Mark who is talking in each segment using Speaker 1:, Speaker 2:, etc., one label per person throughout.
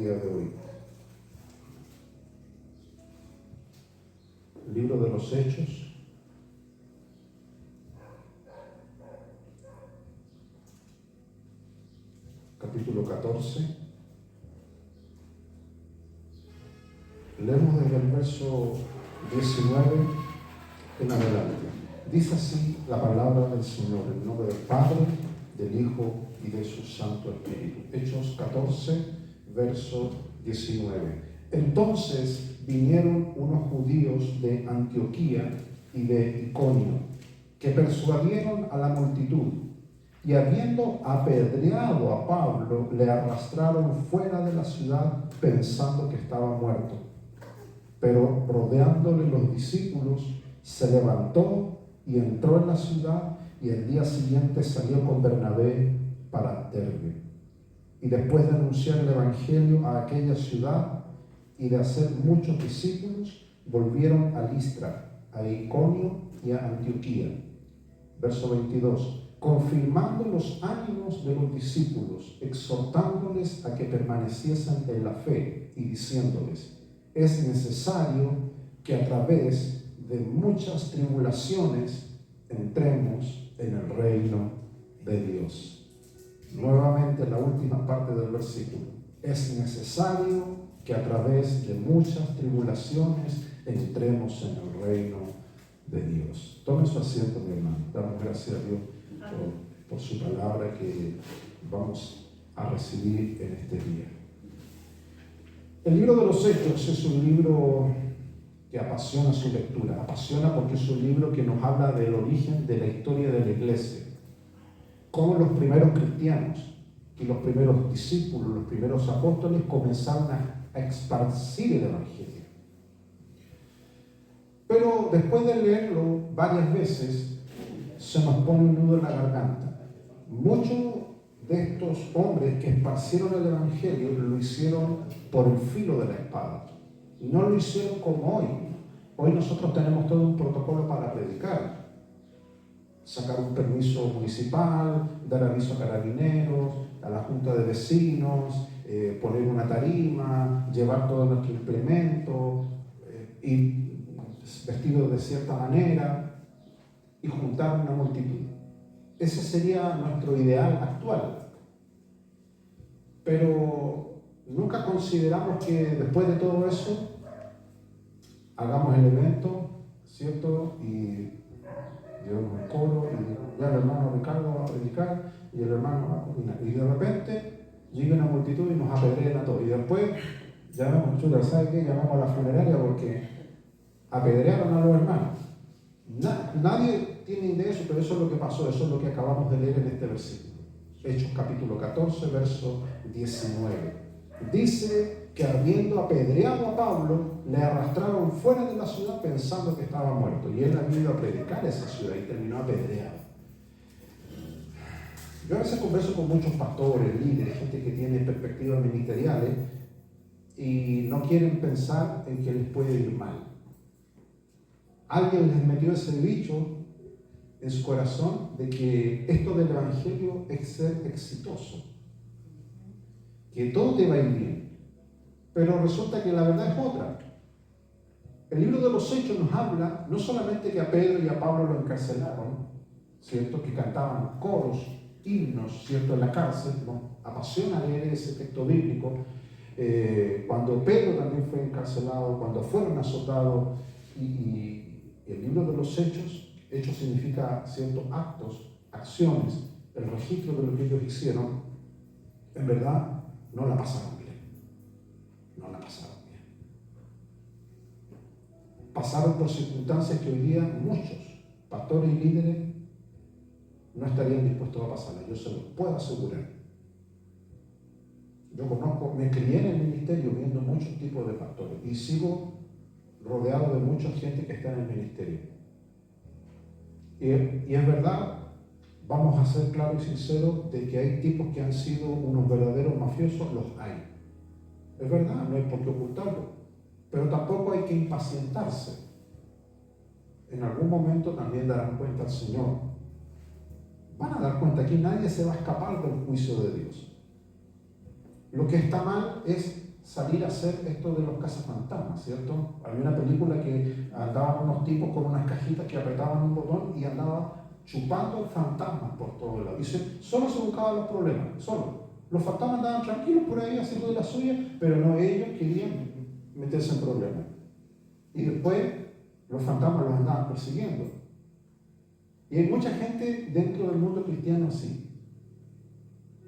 Speaker 1: día de hoy. El libro de los Hechos, capítulo 14. Leemos desde el verso 19 en adelante. Dice así la palabra del Señor, en nombre del Padre, del Hijo y de su Santo Espíritu. Hechos 14, verso 19. Entonces vinieron unos judíos de Antioquía y de Iconio, que persuadieron a la multitud, y habiendo apedreado a Pablo, le arrastraron fuera de la ciudad pensando que estaba muerto. Pero rodeándole los discípulos, se levantó y entró en la ciudad, y el día siguiente salió con Bernabé para Derbe. Y después de anunciar el evangelio a aquella ciudad y de hacer muchos discípulos, volvieron a Listra, a Iconio y a Antioquía. Verso 22. Confirmando los ánimos de los discípulos, exhortándoles a que permaneciesen en la fe y diciéndoles: es necesario que a través de muchas tribulaciones entremos en el reino de Dios. Nuevamente la última parte del versículo. Es necesario que a través de muchas tribulaciones entremos en el reino de Dios. Tome su asiento, mi hermano. Damos gracias a Dios por su palabra que vamos a recibir en este día. El libro de los Hechos es un libro que apasiona su lectura. Apasiona porque es un libro que nos habla del origen de la historia de la iglesia. Cómo los primeros cristianos y los primeros discípulos, los primeros apóstoles comenzaron a esparcir el evangelio. Pero después de leerlo varias veces, se nos pone un nudo en la garganta. Muchos de estos hombres que esparcieron el evangelio lo hicieron por el filo de la espada. No lo hicieron como hoy. Hoy nosotros tenemos todo un protocolo para predicar. Sacar un permiso municipal, dar aviso a carabineros, a la junta de vecinos, poner una tarima, llevar todo nuestro implemento, ir vestidos de cierta manera y juntar una multitud. Ese sería nuestro ideal actual. Pero nunca consideramos que después de todo eso hagamos el evento, ¿cierto? Y llevamos el coro y ya el hermano Ricardo va a predicar y el hermano va a coordinar. Y de repente llega una multitud y nos apedrean a todos. Y después llamamos, chula, ¿sabe qué? Llamamos a la funeraria porque apedrearon a los hermanos. Nadie tiene idea de eso, pero eso es lo que pasó, eso es lo que acabamos de leer en este versículo. Hechos capítulo 14, verso 19. Dice que habiendo apedreado a Pablo, le arrastraron fuera de la ciudad pensando que estaba muerto. Y él había ido a predicar esa ciudad y terminó apedreado. Yo a veces converso con muchos pastores, líderes, gente que tiene perspectivas ministeriales y no quieren pensar en que les puede ir mal. Alguien les metió ese bicho en su corazón de que esto del evangelio es ser exitoso, que todo te va a ir bien, pero resulta que la verdad es otra. El libro de los Hechos nos habla no solamente que a Pedro y a Pablo lo encarcelaron, ¿cierto? Que cantaban coros, himnos, ¿cierto? En la cárcel. Nos apasiona leer ese texto bíblico. Cuando Pedro también fue encarcelado, cuando fueron azotados, y el libro de los Hechos significa ciertos actos, acciones, el registro de lo que ellos hicieron. En verdad, no la pasaron bien. No la pasaron bien. Pasaron por circunstancias que hoy día muchos pastores y líderes no estarían dispuestos a pasarla. Yo se los puedo asegurar. Yo conozco, me crié en el ministerio viendo muchos tipos de pastores y sigo rodeado de mucha gente que está en el ministerio. Y es verdad, vamos a ser claros y sinceros de que hay tipos que han sido unos verdaderos mafiosos, los hay. Es verdad, no hay por qué ocultarlo, pero tampoco hay que impacientarse. En algún momento también darán cuenta al Señor. Van a dar cuenta que nadie se va a escapar del juicio de Dios. Lo que está mal es salir a hacer esto de los cazafantasmas, ¿cierto? Había una película que andaban unos tipos con unas cajitas que apretaban un botón y andaban chupando fantasmas por todo el lado. Y solo se buscaban los problemas, solo. Los fantasmas andaban tranquilos por ahí haciendo de la suya, pero no, ellos querían meterse en problemas. Y después los fantasmas los andaban persiguiendo. Y hay mucha gente dentro del mundo cristiano así.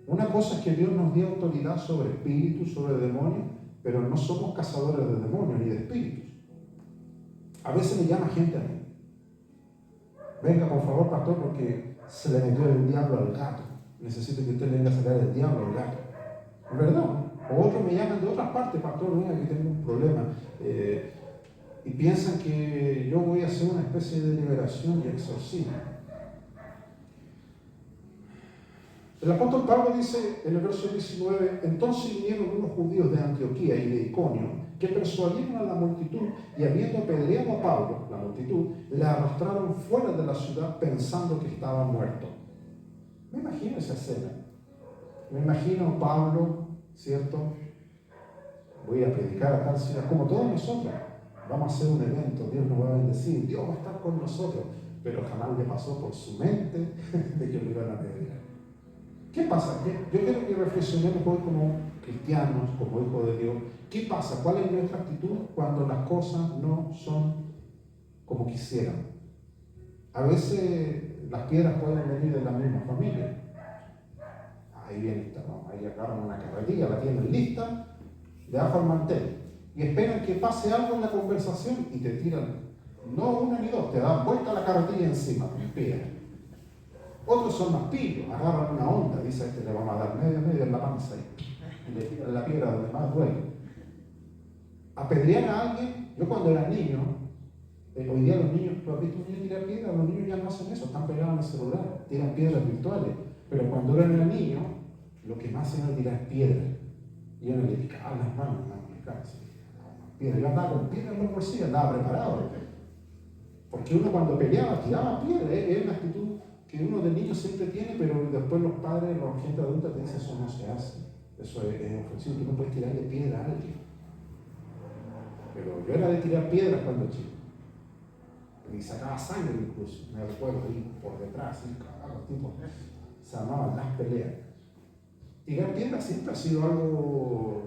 Speaker 1: Una cosa es que Dios nos dio autoridad sobre espíritus, sobre demonios, pero no somos cazadores de demonios ni de espíritus. A veces me llama gente a mí. Venga, por favor, pastor, porque se le metió el diablo al gato. Necesito que usted le venga a sacar el diablo al gato. ¿Es verdad? O otros me llaman de otras partes, pastor, venga, que tengo un problema. Y piensan que yo voy a hacer una especie de liberación y exorcismo. El apóstol Pablo dice en el verso 19, entonces vinieron unos judíos de Antioquía y de Iconio que persuadieron a la multitud y habiendo apedreado a Pablo, la multitud, le arrastraron fuera de la ciudad pensando que estaba muerto. Me imagino esa escena. Me imagino a Pablo, ¿cierto? Voy a predicar a tal ciudad, como todos nosotros. Vamos a hacer un evento, Dios nos va a bendecir, Dios va a estar con nosotros. Pero jamás le pasó por su mente de que lo iban a apedrear. ¿Qué pasa? Yo quiero que reflexionemos hoy como cristianos, como hijos de Dios. ¿Qué pasa? ¿Cuál es nuestra actitud cuando las cosas no son como quisieran? A veces las piedras pueden venir de la misma familia. Ahí viene esta, ¿no? Ahí agarran una carretilla, la tienen lista, debajo del mantel. Y esperan que pase algo en la conversación y te tiran, no una ni dos, te dan vuelta la carretilla encima, con piedras. Otros son más pillos, agarran una onda, dice este, le vamos a dar medio en la panza y le tiran la piedra donde más duele. Apedrear a alguien, yo cuando era niño, hoy día los niños, ¿tú has visto un niño tirar piedras? Los niños ya no hacen eso, están pegados en el celular, tiran piedras virtuales. Pero cuando era niño, lo que más hacían era tirar piedras. Y yo no le picaba las manos, piedras. Yo andaba con piedras en los bolsillos, andaba preparado. Porque uno cuando peleaba, tiraba piedras, es una actitud que uno de niño siempre tiene, pero después los padres, la gente adulta te dicen, eso no se hace, eso es ofensivo, tú no puedes tirarle piedra a alguien. Pero yo era de tirar piedras cuando chico, y sacaba sangre incluso, me recuerdo ahí por detrás, ¿sí? Los tipos se armaban las peleas. Tirar piedras siempre ha sido algo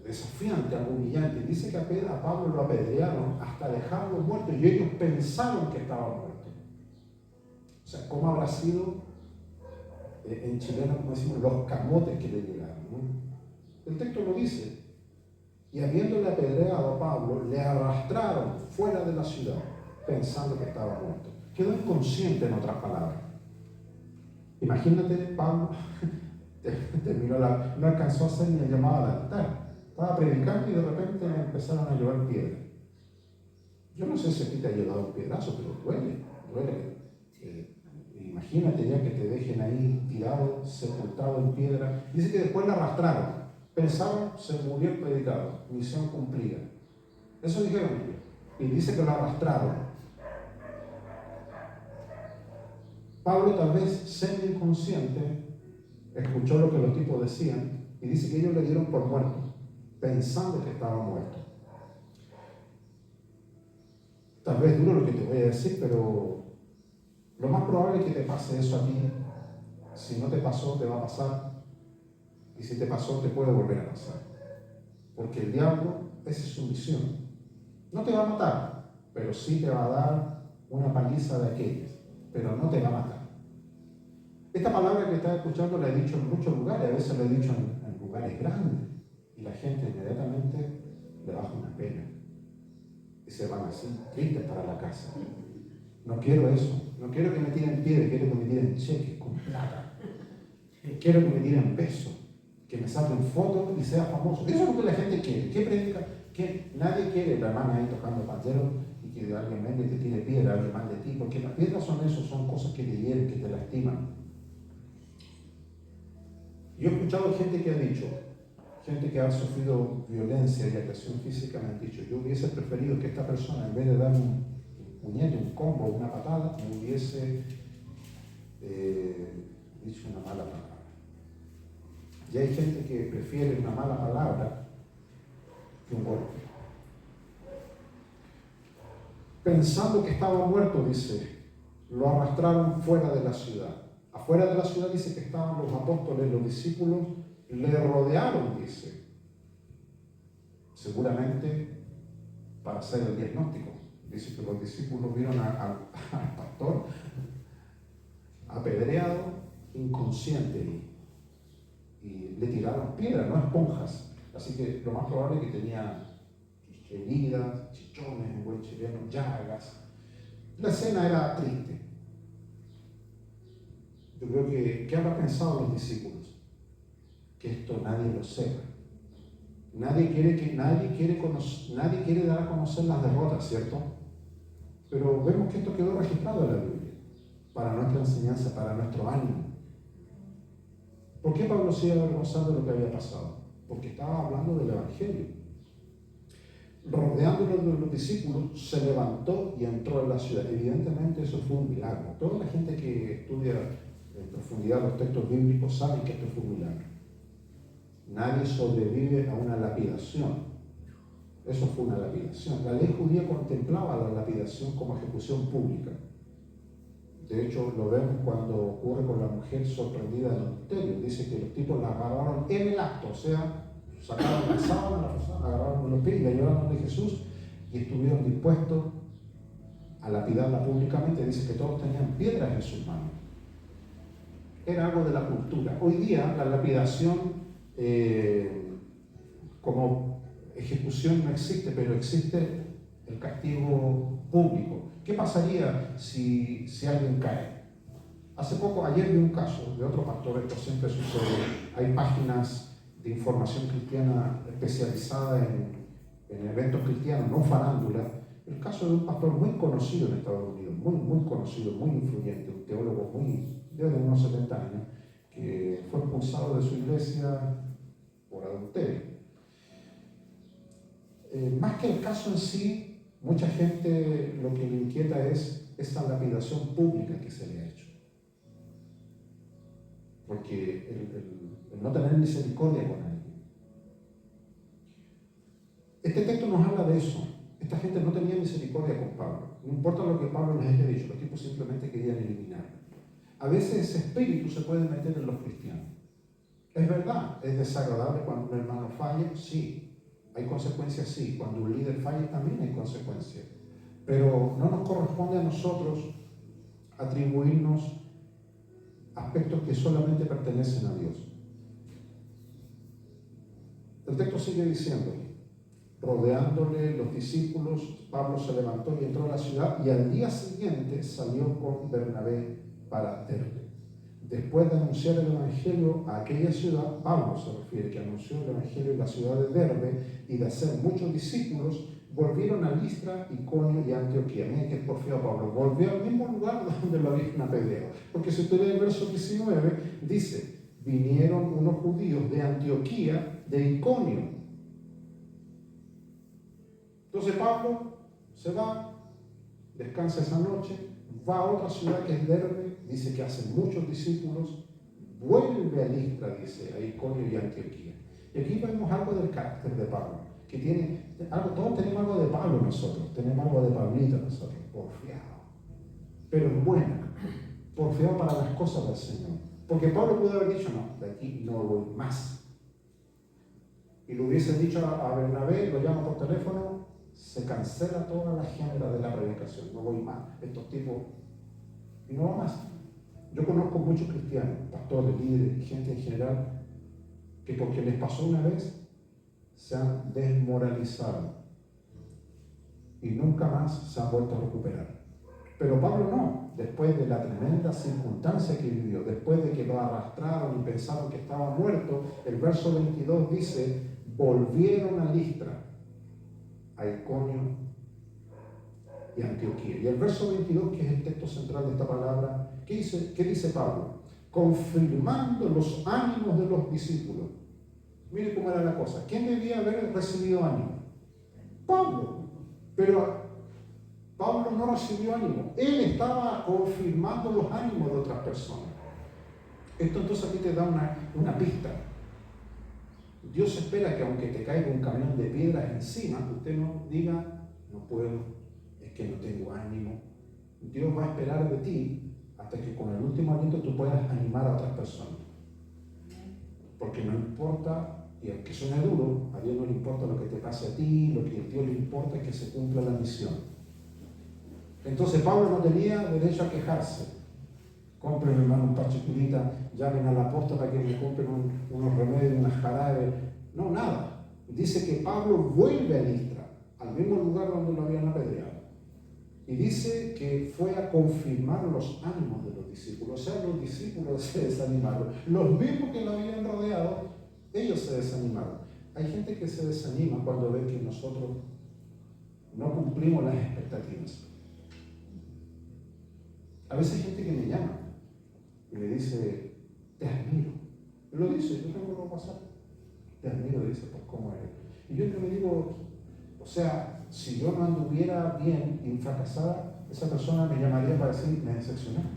Speaker 1: desafiante, algo humillante. Dice que a Pablo lo apedrearon hasta dejarlo muerto, y ellos pensaron que estaba muerto. O sea, ¿cómo habrá sido en chileno, como decimos, los camotes que le llegaron? ¿No? El texto lo dice. Y habiéndole apedreado a Pablo, le arrastraron fuera de la ciudad, pensando que estaba muerto. Quedó inconsciente, en otras palabras. Imagínate, Pablo terminó no alcanzó a hacer ni el llamado al altar. Estaba predicando y de repente me empezaron a llevar piedras. Yo no sé si a ti te ha llegado un piedrazo, pero duele. Imagínate ya que te dejen ahí tirado, sepultado en piedra. Dice que después la arrastraron. Pensaron, se murió el predicado, misión cumplida. Eso dijeron ellos. Y dice que lo arrastraron. Pablo, tal vez semi-inconsciente, escuchó lo que los tipos decían y dice que ellos le dieron por muerto, pensando que estaba muerto. Tal vez duro lo que te voy a decir, pero lo más probable es que te pase eso a ti. Si no te pasó, te va a pasar. Y si te pasó, te puede volver a pasar. Porque el diablo, esa es su misión. No te va a matar, pero sí te va a dar una paliza de aquellas. Pero no te va a matar. Esta palabra que estás escuchando la he dicho en muchos lugares. A veces la he dicho en lugares grandes. Y la gente inmediatamente le baja una pena. Y se van así, tristes para la casa. No quiero eso. No quiero que me tiren piedras, quiero que me tiren cheques con plata. Quiero que me tiren pesos, que me saquen fotos y sea famoso. Eso es lo que la gente quiere. ¿Qué predica? Que nadie quiere la hermana ahí tocando pandero y que alguien venga y te tire piedra, alguien más de ti, porque las piedras son eso, son cosas que te hieren, que te lastiman. Yo he escuchado gente que ha dicho, gente que ha sufrido violencia y agresión física, me han dicho, yo hubiese preferido que esta persona, en vez de darme un puñete, un combo, una patada, me hubiese dicho una mala palabra. Y hay gente que prefiere una mala palabra de un golpe. Pensando que estaba muerto, dice, lo arrastraron fuera de la ciudad. Afuera de la ciudad dice que estaban los apóstoles, los discípulos, le rodearon, dice, seguramente para hacer el diagnóstico. Dice que los discípulos vieron al pastor apedreado, inconsciente, y le tiraron piedras, no esponjas. Así que lo más probable es que tenía heridas, chichones, en buen chileno, llagas. La escena era triste. Yo creo que, ¿qué habrán pensado los discípulos? Que esto nadie lo sepa. Nadie quiere dar a conocer las derrotas, ¿cierto? Pero vemos que esto quedó registrado en la Biblia, para nuestra enseñanza, para nuestro ánimo. ¿Por qué Pablo se iba a avergonzar de lo que había pasado? Porque estaba hablando del Evangelio. Rodeándolo de los discípulos, se levantó y entró en la ciudad. Evidentemente eso fue un milagro. Toda la gente que estudia en profundidad los textos bíblicos sabe que esto fue un milagro. Nadie sobrevive a una lapidación. Eso fue una lapidación. La ley judía contemplaba la lapidación como ejecución pública. De hecho, lo vemos cuando ocurre con la mujer sorprendida en adulterio. Dice que los tipos la agarraron en el acto, o sea, sacaron la sábana, agarraron los pies y la llevaron de Jesús y estuvieron dispuestos a lapidarla públicamente. Dice que todos tenían piedras en sus manos. Era algo de la cultura. Hoy día la lapidación como ejecución no existe, pero existe el castigo público. ¿Qué pasaría si alguien cae? Hace poco, ayer vi un caso de otro pastor, esto siempre sucede. Hay páginas de información cristiana especializada en eventos cristianos, no farándula. El caso de un pastor muy conocido en Estados Unidos, muy conocido, muy influyente, un teólogo de unos 70 años, que fue expulsado de su iglesia por adulterio. Más que el caso en sí, mucha gente lo que le inquieta es esa lapidación pública que se le ha hecho. Porque el no tener misericordia con alguien. Este texto nos habla de eso. Esta gente no tenía misericordia con Pablo. No importa lo que Pablo les haya dicho, los tipos simplemente querían eliminarlo. A veces ese espíritu se puede meter en los cristianos. Es verdad, es desagradable cuando un hermano falla, sí. Hay consecuencias, sí. Cuando un líder falla, también hay consecuencias. Pero no nos corresponde a nosotros atribuirnos aspectos que solamente pertenecen a Dios. El texto sigue diciendo, rodeándole los discípulos, Pablo se levantó y entró a la ciudad y al día siguiente salió con Bernabé para Derbe. Después de anunciar el Evangelio a aquella ciudad, Pablo se refiere que anunció el Evangelio en la ciudad de Derbe y de hacer muchos discípulos, volvieron a Listra, Iconio y Antioquía. Miren que es porfiado Pablo, volvió al mismo lugar donde lo habían apedreado. Porque si usted lee el verso 19, dice, vinieron unos judíos de Antioquía, de Iconio. Entonces Pablo se va, descansa esa noche, va a otra ciudad que es Derbe, dice que hace muchos discípulos, vuelve a Listra, dice, a Iconio y Antioquía. Y aquí vemos algo del carácter de Pablo, que tiene algo, todos tenemos algo de Pablo nosotros, tenemos algo de Pablito nosotros, porfiado, pero es buena, porfiado para las cosas del Señor. Porque Pablo pudo haber dicho, no, de aquí no voy más. Y lo hubiese dicho a Bernabé, lo llama por teléfono, se cancela toda la agenda de la predicación, no voy más. Estos tipos, y no va más. Yo conozco muchos cristianos, pastores, líderes y gente en general, que porque les pasó una vez, se han desmoralizado y nunca más se han vuelto a recuperar. Pero Pablo no, después de la tremenda circunstancia que vivió, después de que lo arrastraron y pensaron que estaba muerto, el verso 22 dice, volvieron a Listra, a Iconio y Antioquía. Y el verso 22, que es el texto central de esta palabra, ¿qué dice Pablo? Confirmando los ánimos de los discípulos. Mire cómo era la cosa. ¿Quién debía haber recibido ánimo? Pablo. Pero Pablo no recibió ánimo. Él estaba confirmando los ánimos de otras personas. Esto entonces aquí te da una pista. Dios espera que aunque te caiga un camión de piedras encima, usted no diga, no puedo, es que no tengo ánimo. Dios va a esperar de ti hasta que con el último aliento tú puedas animar a otras personas. Porque no importa, y aunque suene duro, a Dios no le importa lo que te pase a ti, lo que a Dios le importa es que se cumpla la misión. Entonces Pablo no tenía derecho a quejarse. Compren, hermano, un parche curita, llamen a la posta para que me compren unos remedios, unas jarabes. No, nada. Dice que Pablo vuelve a Listra, al mismo lugar donde lo habían apedreado. Y dice que fue a confirmar los ánimos de los discípulos. O sea, los discípulos se desanimaron. Los mismos que lo habían rodeado, ellos se desanimaron. Hay gente que se desanima cuando ve que nosotros no cumplimos las expectativas. A veces hay gente que me llama y le dice, te admiro. Y lo dice, yo tengo que pasar. Te admiro, dice, por cómo eres. Y yo me digo, o sea, si yo no anduviera bien y fracasada, esa persona me llamaría para decir, me decepcionaste.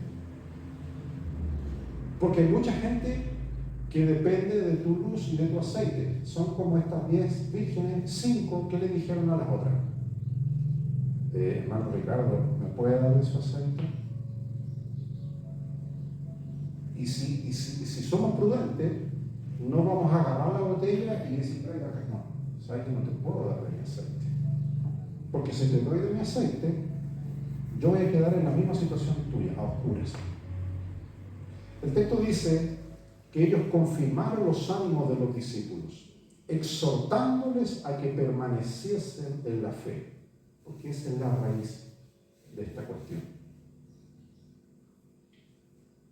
Speaker 1: Porque hay mucha gente que depende de tu luz y de tu aceite. Son como estas 10 vírgenes, 5 que le dijeron a las otras. Hermano Ricardo, ¿me puede dar de su aceite? Y si somos prudentes, no vamos a agarrar la botella y decir, no, sabes que no te puedo dar de mi aceite. Porque si te doy de mi aceite, yo voy a quedar en la misma situación tuya, a oscuras. El texto dice que ellos confirmaron los ánimos de los discípulos, exhortándoles a que permaneciesen en la fe, porque esa es la raíz de esta cuestión.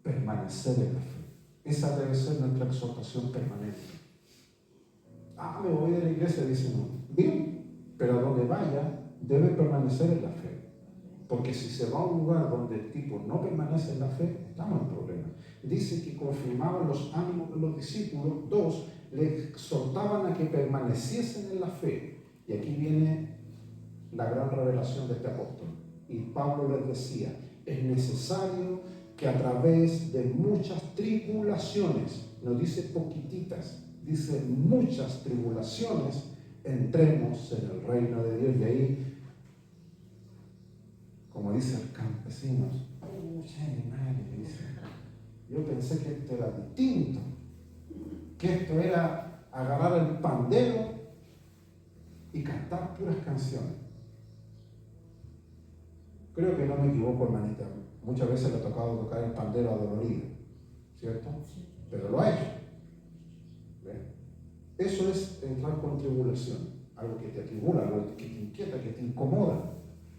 Speaker 1: Permanecer en la fe. Esa debe ser nuestra exhortación permanente. Me voy de la iglesia, dicen, no. Bien, pero a donde vaya, debe permanecer en la fe. Porque si se va a un lugar donde el tipo no permanece en la fe, estamos en problema. Dice que confirmaban los ánimos de los discípulos. 2, les exhortaban a que permaneciesen en la fe. Y aquí viene la gran revelación de este apóstol. Y Pablo les decía, es necesario que a través de muchas tribulaciones, no dice poquititas, dice muchas tribulaciones, entremos en el reino de Dios. Y ahí, como dice el campesino, yo pensé que esto era distinto, que esto era agarrar el pandero y cantar puras canciones. Creo que no me equivoco, hermanita. Muchas veces le ha tocado tocar el pandero adolorido, ¿cierto? Sí. Pero lo ha hecho. ¿Ven? Eso es entrar con tribulación, algo que te atribula, algo que te inquieta, que te incomoda.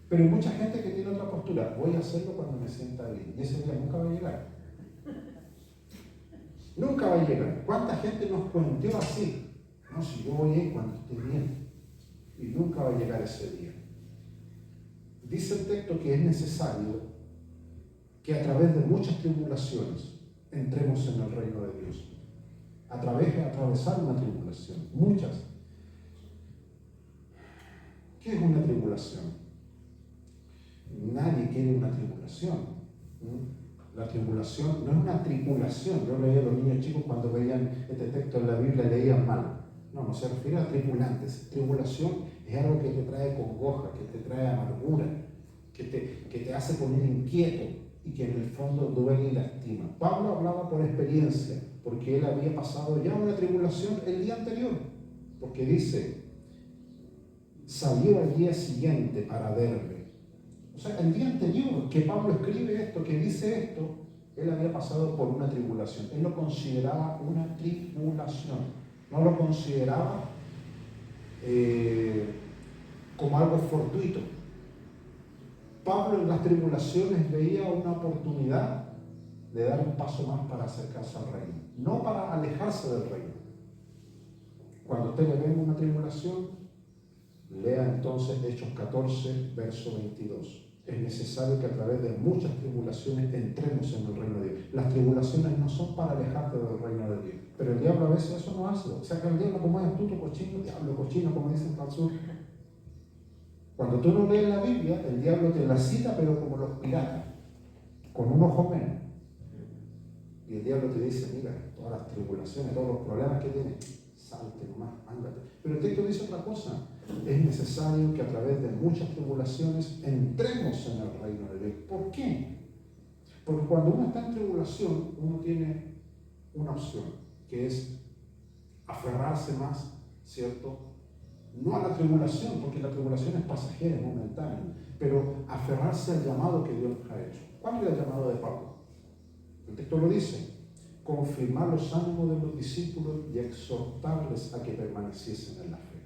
Speaker 1: Pero hay mucha gente que tiene otra postura. Voy a hacerlo cuando me sienta bien. Y ese día nunca va a llegar. Nunca va a llegar. ¿Cuánta gente nos cuenteó así? No, si yo voy a ir cuando esté bien. Y nunca va a llegar ese día. Dice el texto que es necesario que a través de muchas tribulaciones entremos en el reino de Dios. A través de atravesar una tribulación, muchas. ¿Qué es una tribulación? Nadie quiere una tribulación. La tribulación no es una tripulación. Yo leía a los niños chicos cuando veían este texto en la Biblia, leían mal. No se refiere a tripulantes. Tribulación es algo que te trae congoja, que te trae amargura, que te hace poner inquieto y que en el fondo duele y lastima. Pablo hablaba por experiencia, porque él había pasado ya una tribulación el día anterior, porque dice, salió al día siguiente para verme. O sea, el día anterior que Pablo escribe esto, que dice esto, él había pasado por una tribulación. Él lo consideraba una tribulación, no lo consideraba como algo fortuito. Pablo en las tribulaciones veía una oportunidad de dar un paso más para acercarse al reino, no para alejarse del reino. Cuando usted le ve una tribulación, lea entonces Hechos 14, verso 22. Es necesario que a través de muchas tribulaciones entremos en el reino de Dios. Las tribulaciones no son para alejarte del reino de Dios, pero el diablo a veces eso no hace. O sea que el diablo, como es astuto, cochino, diablo cochino, como dicen al sur. Cuando tú no lees la Biblia, el diablo te la cita, pero como los piratas, con un ojo menos. Y el diablo te dice, mira, todas las tribulaciones, todos los problemas que tienes, salte nomás, ándate. Pero el texto dice otra cosa. Es necesario que a través de muchas tribulaciones entremos en el reino de Dios. ¿Por qué? Porque cuando uno está en tribulación, uno tiene una opción, que es aferrarse más, ¿cierto? No a la tribulación, porque la tribulación es pasajera, es momentánea, pero aferrarse al llamado que Dios nos ha hecho. ¿Cuál era el llamado de Pablo? El texto lo dice: confirmar los ánimos de los discípulos y exhortarles a que permaneciesen en la fe.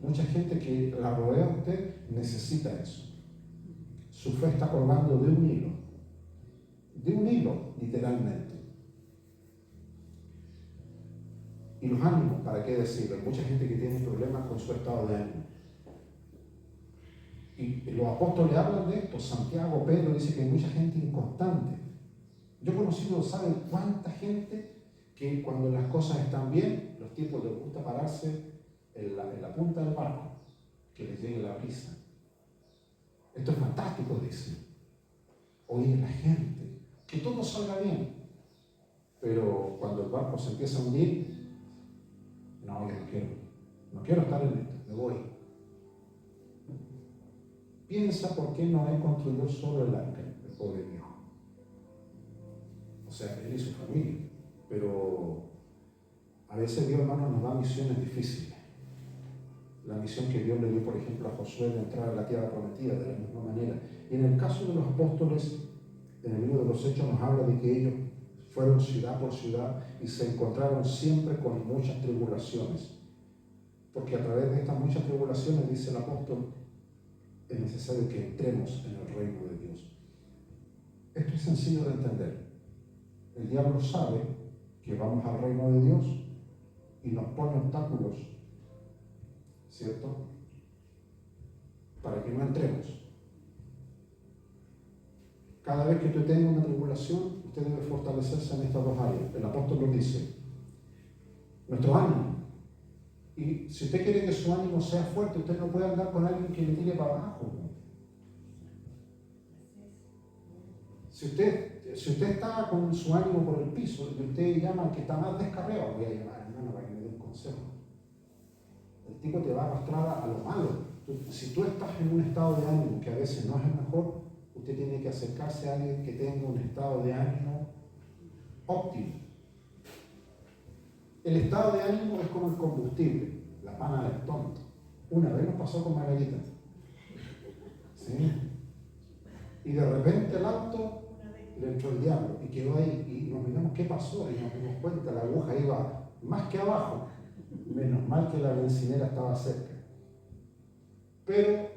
Speaker 1: Mucha gente que la rodea a usted necesita eso. Su fe está colgando de un hilo, literalmente. Y los ánimos, ¿para qué decirlo? Hay mucha gente que tiene problemas con su estado de ánimo. Y los apóstoles hablan de esto. Santiago, Pedro dice que hay mucha gente inconstante. Yo he conocido, ¿saben cuánta gente que cuando las cosas están bien, los tipos les gusta pararse en la punta del barco, que les llegue la brisa? Esto es fantástico, dice. Oír a la gente, que todo salga bien. Pero cuando el barco se empieza a hundir, no, yo no quiero estar en esto, me voy. Piensa por qué Noé construyó solo el arca, el pobre viejo. O sea, él y su familia. Pero a veces Dios, hermano, nos da misiones difíciles. La misión que Dios le dio, por ejemplo, a Josué de entrar a la tierra prometida, de la misma manera. Y en el caso de los apóstoles, en el libro de los Hechos nos habla de que ellos fueron ciudad por ciudad y se encontraron siempre con muchas tribulaciones. Porque a través de estas muchas tribulaciones, dice el apóstol, es necesario que entremos en el reino de Dios. Esto es sencillo de entender. El diablo sabe que vamos al reino de Dios y nos pone obstáculos, ¿cierto? Para que no entremos. Cada vez que tú tengas una tribulación, usted debe fortalecerse en estas dos áreas. El apóstol lo dice. Nuestro ánimo. Y si usted quiere que su ánimo sea fuerte, usted no puede andar con alguien que le tire para abajo. Si usted está con su ánimo por el piso y usted llama al que está más descarriado, voy a llamar al hermano para que me dé un consejo. El tipo te va a arrastrar a lo malo. Si tú estás en un estado de ánimo que a veces no es el mejor, usted tiene que acercarse a alguien que tenga un estado de ánimo óptimo. El estado de ánimo es como el combustible, la pana del tonto. Una vez nos pasó con Margarita. ¿Sí? Y de repente el auto le entró el diablo y quedó ahí y nos miramos qué pasó y nos dimos cuenta, la aguja iba más que abajo. Menos mal que la bencinera estaba cerca. Pero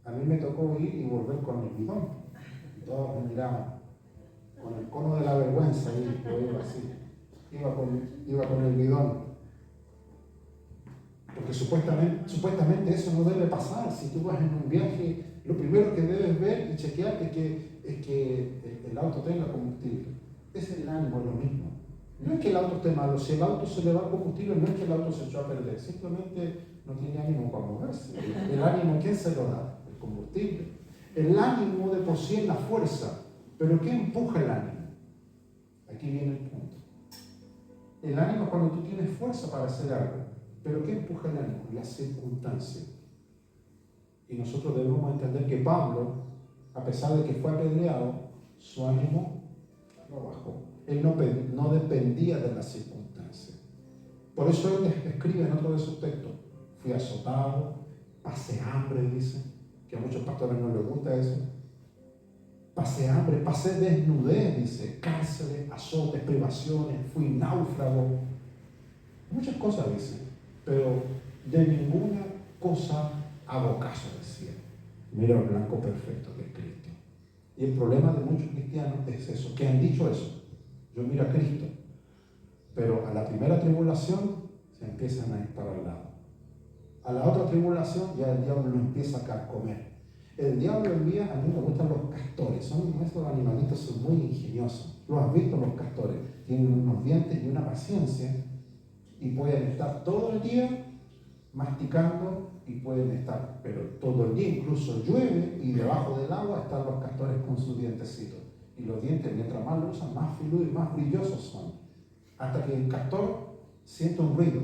Speaker 1: a mí me tocó ir y volver con el bidón. Todos me miraban con el cono de la vergüenza y yo iba así. Iba con el bidón. Porque supuestamente eso no debe pasar. Si tú vas en un viaje, lo primero que debes ver y chequear es que el auto tenga combustible. Es el ánimo, lo mismo. No es que el auto esté malo. Si el auto se le va el combustible, no es que el auto se echó a perder. Simplemente no tiene ánimo para moverse. El ánimo, ¿quién se lo da? El combustible. El ánimo de por sí es la fuerza. Pero ¿qué empuja el ánimo? Aquí viene el punto. El ánimo es cuando tú tienes fuerza para hacer algo. ¿Pero qué empuja el ánimo? La circunstancia. Y nosotros debemos entender que Pablo, a pesar de que fue apedreado, su ánimo no bajó. Él no dependía de las circunstancias. Por eso él escribe en otro de sus textos: fui azotado, pasé hambre, dice, que a muchos pastores no les gusta eso. Pasé hambre, pasé desnudez, dice, cárceles, azotes, privaciones, fui náufrago. Muchas cosas dice, pero de ninguna cosa hago caso, decía. Mira el blanco perfecto que es Cristo. Y el problema de muchos cristianos es eso, que han dicho eso. Yo miro a Cristo, pero a la primera tribulación se empiezan a ir para el lado. A la otra tribulación ya el diablo lo empieza a carcomer. El diablo envía, a mí me gustan los castores, estos animalitos son muy ingeniosos. ¿Lo has visto los castores? Tienen unos dientes y una paciencia y pueden estar todo el día masticando y pueden estar, pero todo el día, incluso llueve y debajo del agua están los castores con sus dientecitos. Y los dientes, mientras más lo usan, más filudos y más brillosos son. Hasta que el castor siente un ruido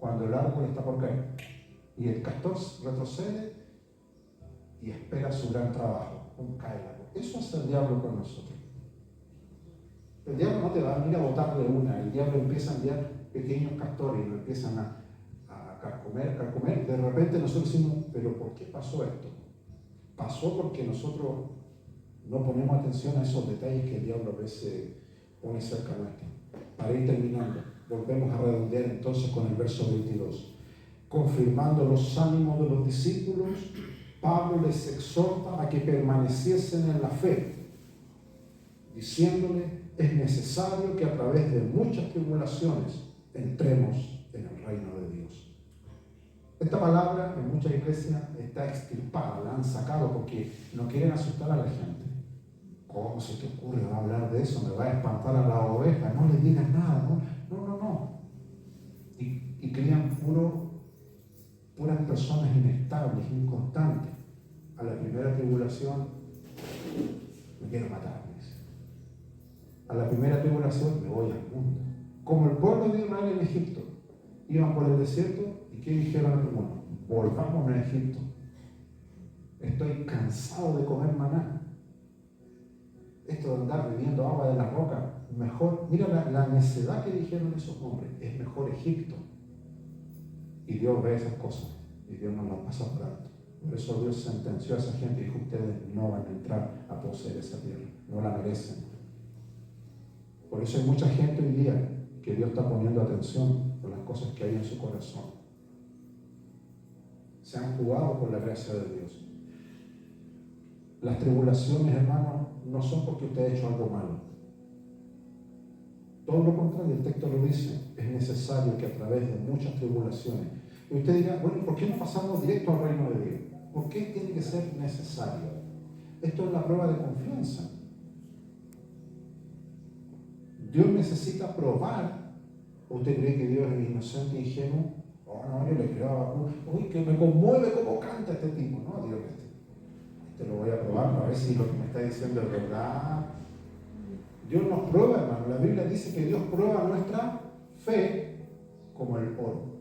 Speaker 1: cuando el árbol está por caer. Y el castor retrocede y espera su gran trabajo. Cae el árbol. Eso hace el diablo con nosotros. El diablo no te va a venir a botar de una. El diablo empieza a enviar pequeños castores y lo empiezan a carcomer. De repente nosotros decimos, ¿pero por qué pasó esto? Pasó porque nosotros no ponemos atención a esos detalles que el diablo a veces pone cerca nuestro. Para ir terminando, volvemos a redondear entonces con el verso 22. Confirmando los ánimos de los discípulos, Pablo les exhorta a que permaneciesen en la fe, diciéndole, es necesario que a través de muchas tribulaciones entremos en el reino de Dios. Esta palabra en muchas iglesias está extirpada, la han sacado porque no quieren asustar a la gente. ¿Cómo se te ocurre hablar de eso? Me va a espantar a la oveja. No le digas nada, no. Y crían puras personas inestables, inconstantes. A la primera tribulación, me quiero matar. A la primera tribulación, me voy al mundo. Como el pueblo de Israel en Egipto. Iban por el desierto y ¿qué dijeron algunos? Volvamos a Egipto. Estoy cansado de comer maná. Esto de andar bebiendo agua de la roca, mejor, mira la necedad que dijeron esos hombres, es mejor Egipto. Y Dios ve esas cosas y Dios no las pasa por alto. Por eso Dios sentenció a esa gente y dijo, ustedes no van a entrar a poseer esa tierra, no la merecen. Por eso hay mucha gente hoy día que Dios está poniendo atención por las cosas que hay en su corazón. Se han jugado por la gracia de Dios. Las tribulaciones, hermanos, no son porque usted ha hecho algo malo. Todo lo contrario, el texto lo dice. Es necesario que a través de muchas tribulaciones. Y usted dirá, bueno, ¿por qué no pasamos directo al reino de Dios? ¿Por qué tiene que ser necesario? Esto es la prueba de confianza. Dios necesita probar. ¿Usted cree que Dios es inocente y ingenuo? Oh, no, yo le creo. Uy, que me conmueve cómo canta este tipo. No, Dios, este lo voy a probar para ver si lo que me está diciendo es verdad. Dios nos prueba, hermano. La Biblia dice que Dios prueba nuestra fe como el oro.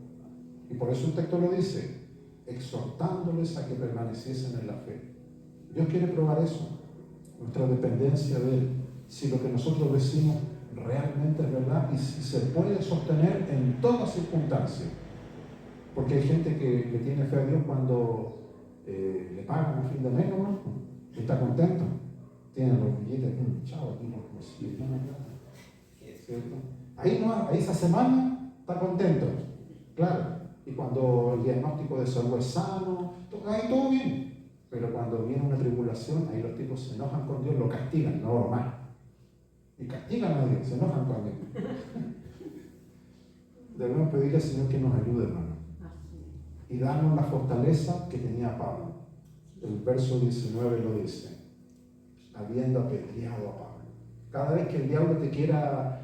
Speaker 1: Y por eso el texto lo dice, exhortándoles a que permaneciesen en la fe. Dios quiere probar eso, nuestra dependencia de Él. Si lo que nosotros decimos realmente es verdad y si se puede sostener en todas circunstancias. Porque hay gente que le tiene fe a Dios cuando le pagan a fin de mes, ¿no? Y está contento. Tiene los billetes, chao, aquí no consigue nada. ¿Cierto? Ahí esa semana está contento, claro. Y cuando el diagnóstico de salud es sano, ahí todo bien. Pero cuando viene una tribulación, ahí los tipos se enojan con Dios, lo castigan, no más. Y castigan a Dios, se enojan con Dios. Debemos pedirle al Señor que nos ayude, hermano. Y darnos la fortaleza que tenía Pablo. El verso 19 lo dice, habiendo apedreado a Pablo. Cada vez que el diablo te quiera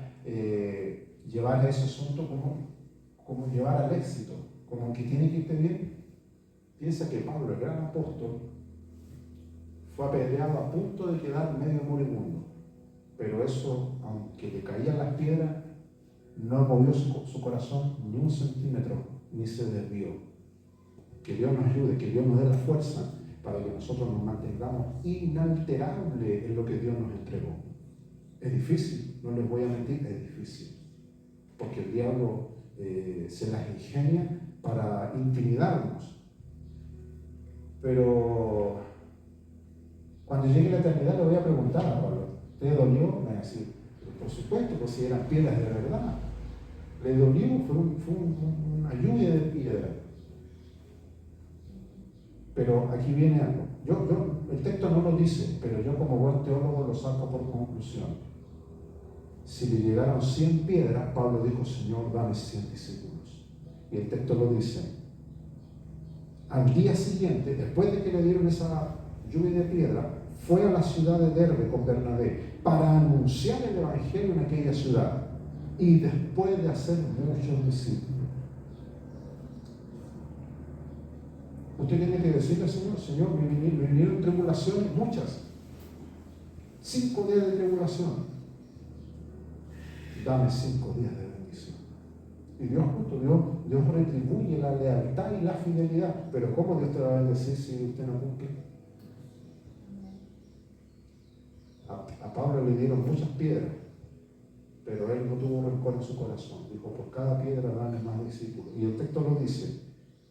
Speaker 1: llevar a ese asunto como llevar al éxito, como que tiene que irte bien, piensa que Pablo, el gran apóstol, fue apedreado a punto de quedar medio moribundo. Pero eso, aunque le caían las piedras, no movió su corazón ni un centímetro, ni se desvió. Que Dios nos ayude, que Dios nos dé la fuerza para que nosotros nos mantengamos inalterables en lo que Dios nos entregó. Es difícil, no les voy a mentir, es difícil. Porque el diablo se las ingenia para intimidarnos. Pero cuando llegue la eternidad le voy a preguntar a Pablo, ¿te dolió? Me va a decir, por supuesto, pues si eran piedras de verdad. Le dolió, fue una lluvia de piedras. Pero aquí viene algo. El texto no lo dice, pero yo como buen teólogo lo saco por conclusión. Si le llegaron 100 piedras, Pablo dijo, Señor, dame 100 discípulos. Y el texto lo dice. Al día siguiente, después de que le dieron esa lluvia de piedra, fue a la ciudad de Derbe con Bernabé para anunciar el evangelio en aquella ciudad. Y después de hacer muchos discípulos. Usted tiene que decirle al Señor, Señor, me vinieron tribulaciones, muchas. 5 días de tribulación. Dame 5 días de bendición. Y Dios Dios retribuye la lealtad y la fidelidad. Pero ¿cómo Dios te va a bendecir si usted no cumple? A Pablo le dieron muchas piedras, pero él no tuvo rencor en su corazón. Dijo, por cada piedra dame más discípulos. Y el texto lo dice,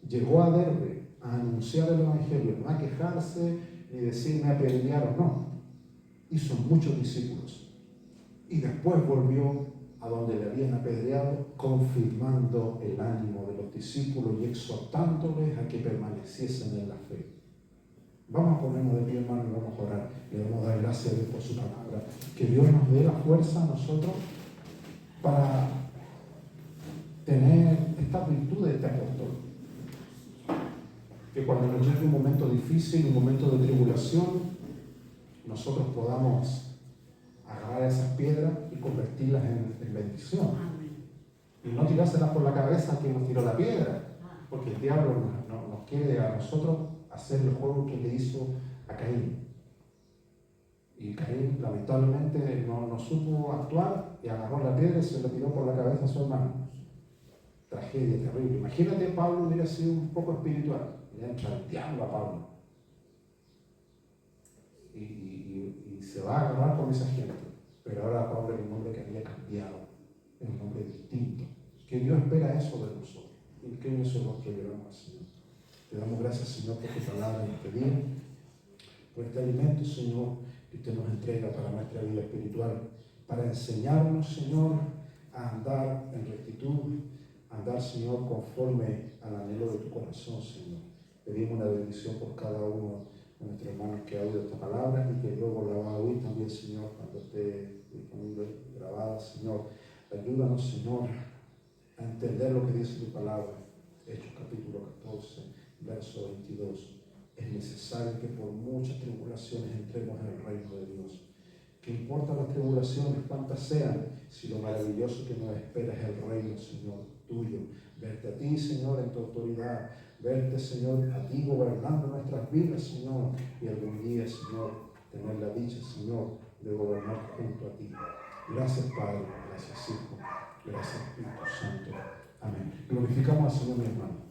Speaker 1: llegó a Derbe a anunciar el Evangelio, no a quejarse ni decir me apedrearon, no. Hizo muchos discípulos. Y después volvió a donde le habían apedreado, confirmando el ánimo de los discípulos y exhortándoles a que permaneciesen en la fe. Vamos a ponernos de pie, hermano, y vamos a orar. Le vamos a dar gracias a Dios por su palabra. Que Dios nos dé la fuerza a nosotros para tener estas virtudes de este apóstol. Que cuando nos llegue un momento difícil, un momento de tribulación, nosotros podamos agarrar esas piedras y convertirlas en bendición. Y no tirárselas por la cabeza a quien nos tiró la piedra, porque el diablo nos quiere a nosotros hacer el juego que le hizo a Caín. Y Caín lamentablemente no supo actuar y agarró la piedra y se la tiró por la cabeza a su hermano. Tragedia terrible. Imagínate, Pablo hubiera sido un poco espiritual, le entra el diablo a Pablo y se va a agarrar con esa gente. Pero ahora Pablo es un hombre que había cambiado, es un hombre distinto. Que Dios espera eso de nosotros y que eso es lo que le damos al Señor. Te damos gracias, Señor, por tu palabra en este día, por este alimento, Señor, que usted nos entrega para nuestra vida espiritual, para enseñarnos, Señor, a andar en rectitud, a andar, Señor, conforme al anhelo de tu corazón, Señor. Pedimos una bendición por cada uno de nuestros hermanos que ha oído esta palabra y que luego la va a oír también, Señor, cuando esté disponible, grabada, Señor. Ayúdanos, Señor, a entender lo que dice tu palabra. Hechos capítulo 14, verso 22. Es necesario que por muchas tribulaciones entremos en el reino de Dios. ¿Qué importan las tribulaciones, cuántas sean, si lo maravilloso que nos espera es el reino, Señor, tuyo? Verte a ti, Señor, en tu autoridad. Verte, Señor, a ti gobernando nuestras vidas, Señor. Y algún día, Señor, tener la dicha, Señor, de gobernar junto a ti. Gracias, Padre. Gracias, Hijo. Gracias, Espíritu Santo. Amén. Glorificamos al Señor, mi hermano.